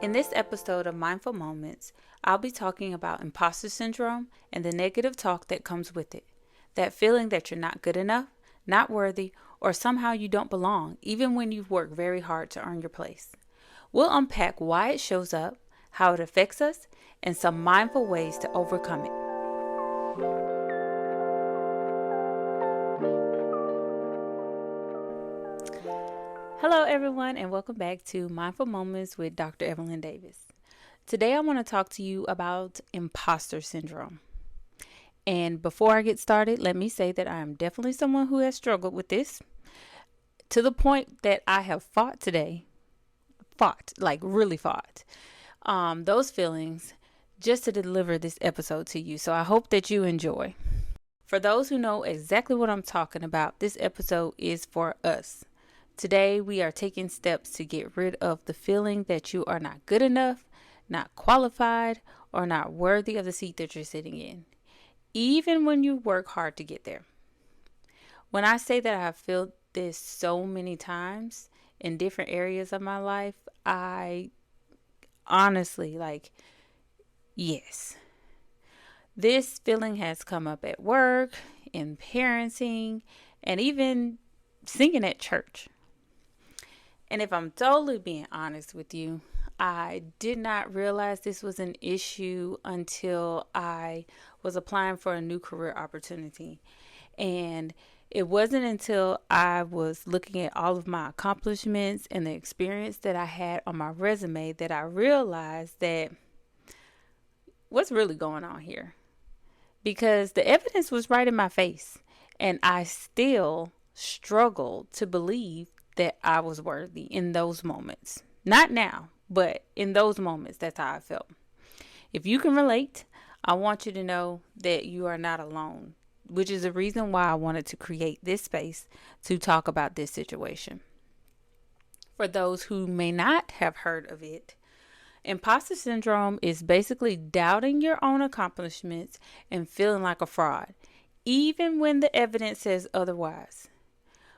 In this episode of Mindful Moments, I'll be talking about imposter syndrome and the negative talk that comes with it. That feeling that you're not good enough, not worthy, or somehow you don't belong, even when you've worked very hard to earn your place. We'll unpack why it shows up, how it affects us, and some mindful ways to overcome it. Hello everyone, and welcome back to Mindful Moments with Dr. Evelyn Davis. Today I want to talk to you about imposter syndrome. And before I get started, let me say that I am definitely someone who has struggled with this to the point that I have really fought those feelings just to deliver this episode to you. So I hope that you enjoy. For those who know exactly what I'm talking about, this episode is for us. Today, we are taking steps to get rid of the feeling that you are not good enough, not qualified, or not worthy of the seat that you're sitting in, even when you work hard to get there. When I say that I have felt this so many times in different areas of my life, I honestly, yes. This feeling has come up at work, in parenting, and even singing at church. And if I'm totally being honest with you, I did not realize this was an issue until I was applying for a new career opportunity. And it wasn't until I was looking at all of my accomplishments and the experience that I had on my resume that I realized that what's really going on here. Because the evidence was right in my face, and I still struggled to believe that I was worthy in those moments. Not now, but in those moments, that's how I felt. If you can relate, I want you to know that you are not alone, which is the reason why I wanted to create this space to talk about this situation. For those who may not have heard of it, imposter syndrome is basically doubting your own accomplishments and feeling like a fraud, even when the evidence says otherwise.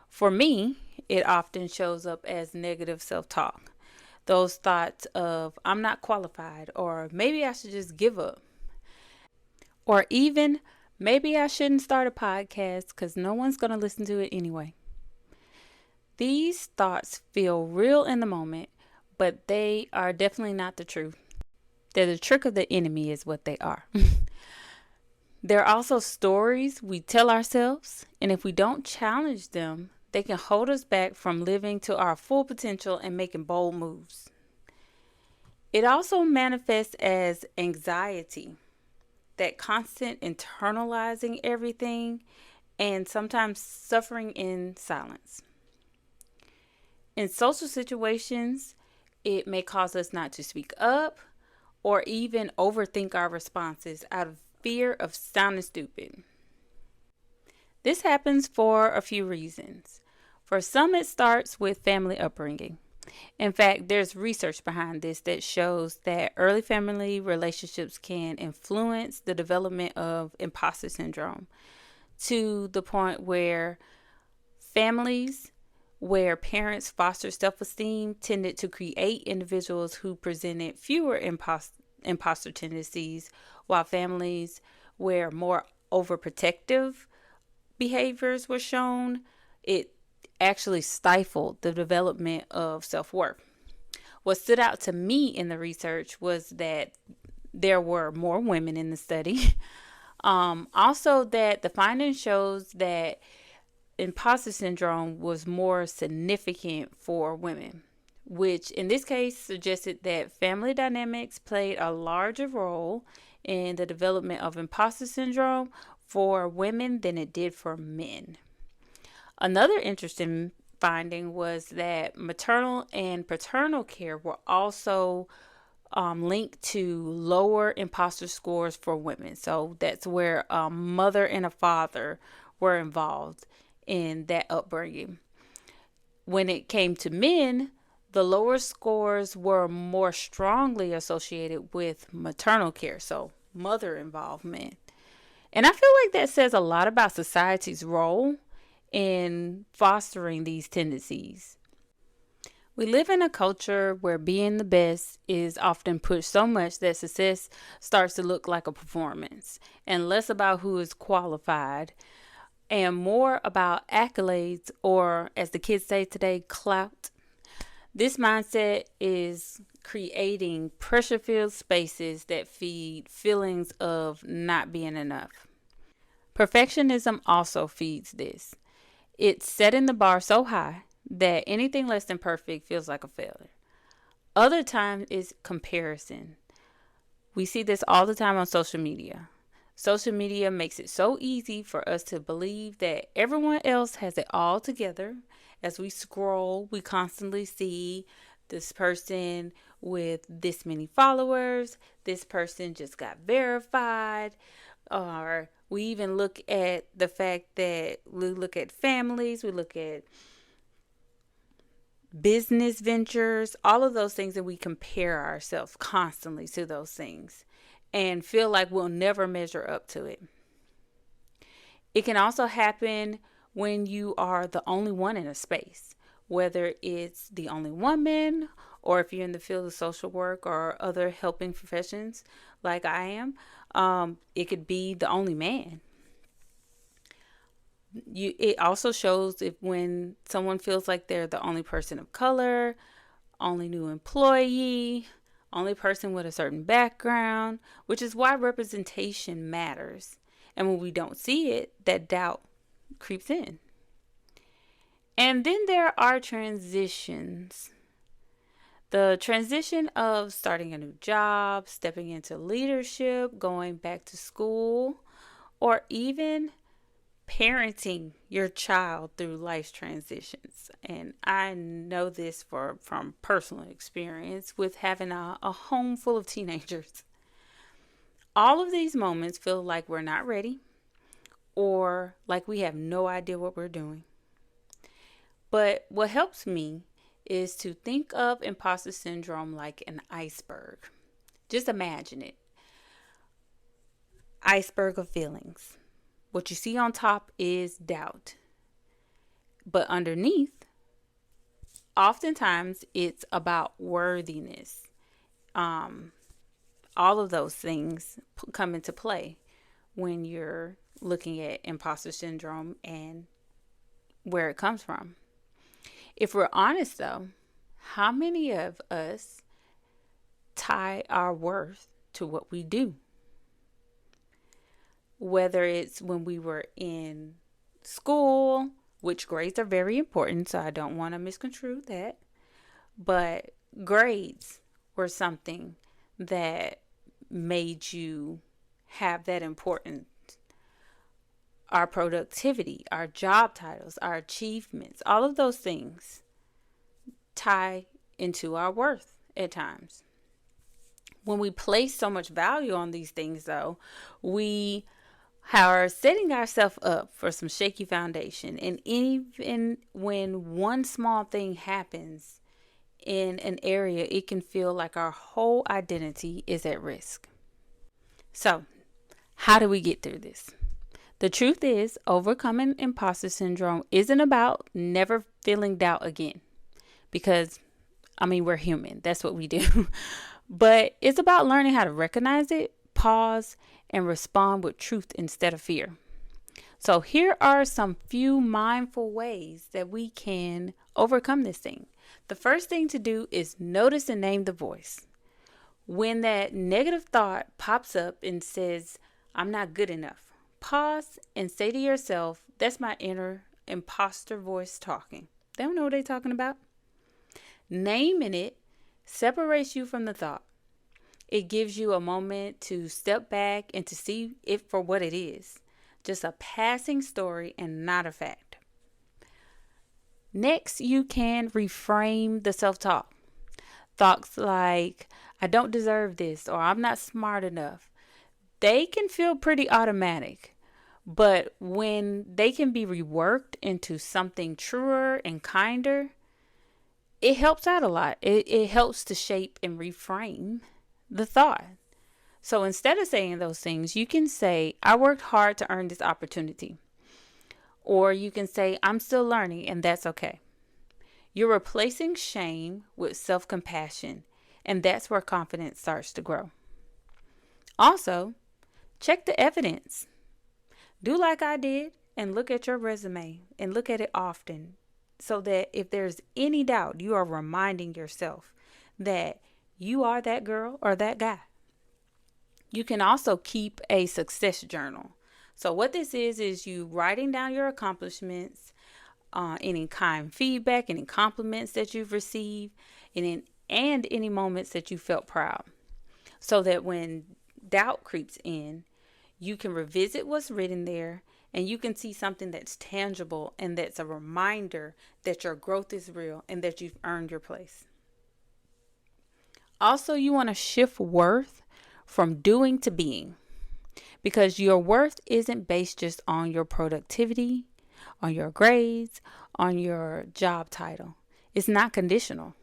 For me, it often shows up as negative self-talk. Those thoughts of, I'm not qualified, or maybe I should just give up. Or even, maybe I shouldn't start a podcast because no one's going to listen to it anyway. These thoughts feel real in the moment, but they are definitely not the truth. They're the trick of the enemy is what they are. They're also stories we tell ourselves, and if we don't challenge them, they can hold us back from living to our full potential and making bold moves. It also manifests as anxiety, that constant internalizing everything, and sometimes suffering in silence. In social situations, it may cause us not to speak up or even overthink our responses out of fear of sounding stupid. This happens for a few reasons. For some, it starts with family upbringing. In fact, there's research behind this that shows that early family relationships can influence the development of imposter syndrome to the point where families where parents foster self-esteem tended to create individuals who presented fewer imposter tendencies, while families where more overprotective behaviors were shown, it actually stifled the development of self-worth. What stood out to me in the research was that there were more women in the study. Also, that the finding shows that imposter syndrome was more significant for women, which in this case suggested that family dynamics played a larger role in the development of imposter syndrome for women than it did for men. Another interesting finding was that maternal and paternal care were also linked to lower imposter scores for women. So that's where a mother and a father were involved in that upbringing. When it came to men, the lower scores were more strongly associated with maternal care, so mother involvement. And I feel like that says a lot about society's role in fostering these tendencies. We live in a culture where being the best is often pushed so much that success starts to look like a performance and less about who is qualified and more about accolades or, as the kids say today, clout. This mindset is creating pressure filled spaces that feed feelings of not being enough. Perfectionism also feeds this. It's setting the bar so high that anything less than perfect feels like a failure. Other times is comparison. We see this all the time on social media. Social media makes it so easy for us to believe that everyone else has it all together. As we scroll, we constantly see this person with this many followers, this person just got verified, or we even look at the fact that we look at families, we look at business ventures, all of those things, and we compare ourselves constantly to those things and feel like we'll never measure up to it. It can also happen when you are the only one in a space, whether it's the only woman or if you're in the field of social work or other helping professions like I am. It could be the only man. It also shows if when someone feels like they're the only person of color, only new employee, only person with a certain background, which is why representation matters. And when we don't see it, that doubt creeps in. And then there are transitions. The transition of starting a new job, stepping into leadership, going back to school, or even parenting your child through life's transitions. And I know this from personal experience with having a home full of teenagers. All of these moments feel like we're not ready or like we have no idea what we're doing. But what helps me is to think of imposter syndrome like an iceberg. Just imagine it. Iceberg of feelings. What you see on top is doubt. But underneath, oftentimes it's about worthiness. All of those things come into play when you're looking at imposter syndrome and where it comes from. If we're honest though, how many of us tie our worth to what we do? Whether it's when we were in school, which grades are very important, so I don't want to misconstrue that, but grades were something that made you have that importance. Our productivity, our job titles, our achievements, all of those things tie into our worth at times. When we place so much value on these things, though, we are setting ourselves up for some shaky foundation. And even when one small thing happens in an area, it can feel like our whole identity is at risk. So, how do we get through this? The truth is, overcoming imposter syndrome isn't about never feeling doubt again. Because, we're human. That's what we do. But it's about learning how to recognize it, pause, and respond with truth instead of fear. So here are some few mindful ways that we can overcome this thing. The first thing to do is notice and name the voice. When that negative thought pops up and says, I'm not good enough, pause and say to yourself, that's my inner imposter voice talking. They don't know what they're talking about. Naming it separates you from the thought. It gives you a moment to step back and to see it for what it is. Just a passing story and not a fact. Next, you can reframe the self-talk. Thoughts like, I don't deserve this, or I'm not smart enough. They can feel pretty automatic, but when they can be reworked into something truer and kinder, it helps out a lot. It helps to shape and reframe the thought. So instead of saying those things, you can say, I worked hard to earn this opportunity. Or you can say, I'm still learning and that's okay. You're replacing shame with self-compassion, and that's where confidence starts to grow. Also, check the evidence. Do like I did and look at your resume and look at it often so that if there's any doubt, you are reminding yourself that you are that girl or that guy. You can also keep a success journal. So what this is you writing down your accomplishments, any kind feedback, any compliments that you've received, and any moments that you felt proud. So that when doubt creeps in, you can revisit what's written there and you can see something that's tangible and that's a reminder that your growth is real and that you've earned your place. Also, you want to shift worth from doing to being, because your worth isn't based just on your productivity, on your grades, on your job title. It's not conditional.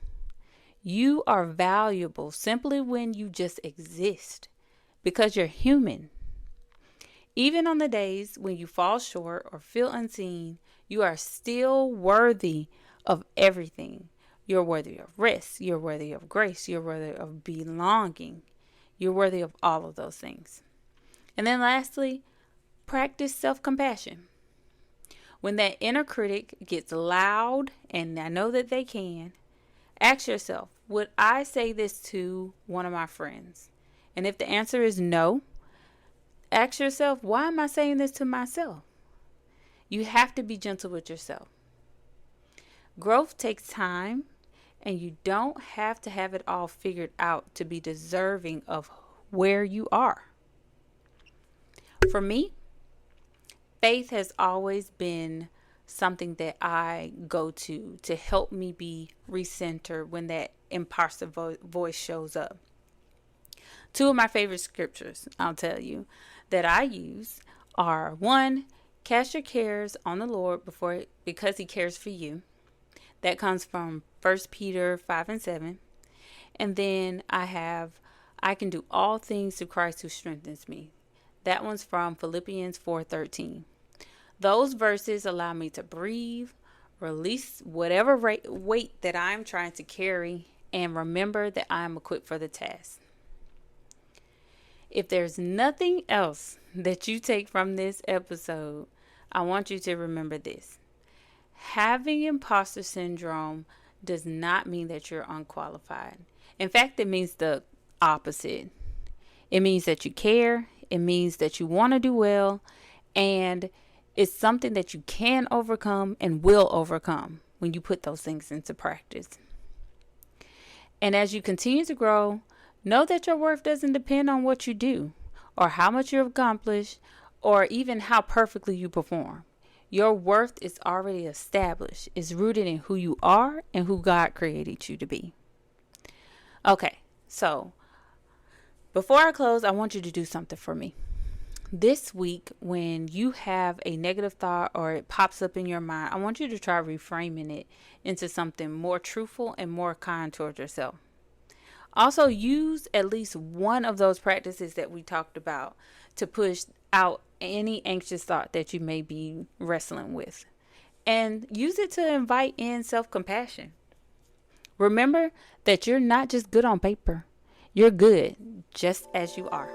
You are valuable simply when you just exist, because you're human. Even on the days when you fall short or feel unseen, you are still worthy of everything. You're worthy of rest. You're worthy of grace. You're worthy of belonging. You're worthy of all of those things. And then lastly, practice self-compassion. When that inner critic gets loud, and I know that they can, ask yourself, would I say this to one of my friends? And if the answer is no, ask yourself, why am I saying this to myself? You have to be gentle with yourself. Growth takes time, and you don't have to have it all figured out to be deserving of where you are. For me, faith has always been something that I go to help me be recentered when that imposter voice shows up. Two of my favorite scriptures, I'll tell you, that I use are: one, cast your cares on the Lord because he cares for you. That comes from 1 Peter 5:7. And then I can do all things through Christ who strengthens me. That one's from Philippians 4:13. Those verses allow me to breathe, release whatever weight that I'm trying to carry, and remember that I'm equipped for the task. If there's nothing else that you take from this episode, I want you to remember this. Having imposter syndrome does not mean that you're unqualified. In fact, it means the opposite. It means that you care. It means that you want to do well. And it's something that you can overcome and will overcome when you put those things into practice. And as you continue to grow, know that your worth doesn't depend on what you do or how much you accomplish or even how perfectly you perform. Your worth is already established. It's rooted in who you are and who God created you to be. Okay, so before I close, I want you to do something for me. This week, when you have a negative thought or it pops up in your mind, I want you to try reframing it into something more truthful and more kind towards yourself. Also, use at least one of those practices that we talked about to push out any anxious thought that you may be wrestling with. And use it to invite in self-compassion. Remember that you're not just good on paper. You're good just as you are.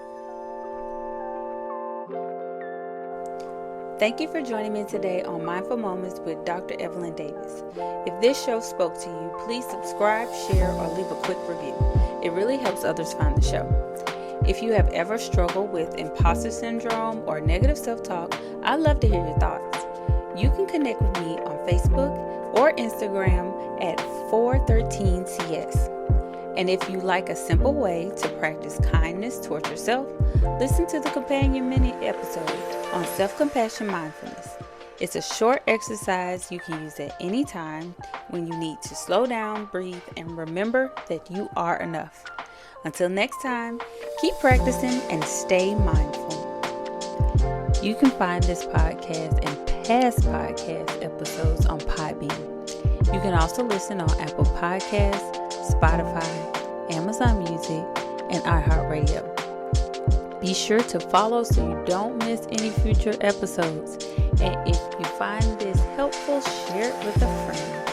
Thank you for joining me today on Mindful Moments with Dr. Evelyn Davis. If this show spoke to you, please subscribe, share, or leave a quick review. It really helps others find the show. If you have ever struggled with imposter syndrome or negative self-talk, I'd love to hear your thoughts. You can connect with me on Facebook or Instagram at 413CS. And if you like a simple way to practice kindness towards yourself, listen to the companion mini episode on self-compassion mindfulness. It's a short exercise you can use at any time when you need to slow down, breathe, and remember that you are enough. Until next time, keep practicing and stay mindful. You can find this podcast and past podcast episodes on Podbean. You can also listen on Apple Podcasts, Spotify, Amazon Music, and iHeartRadio. Be sure to follow so you don't miss any future episodes. And if you find this helpful, share it with a friend.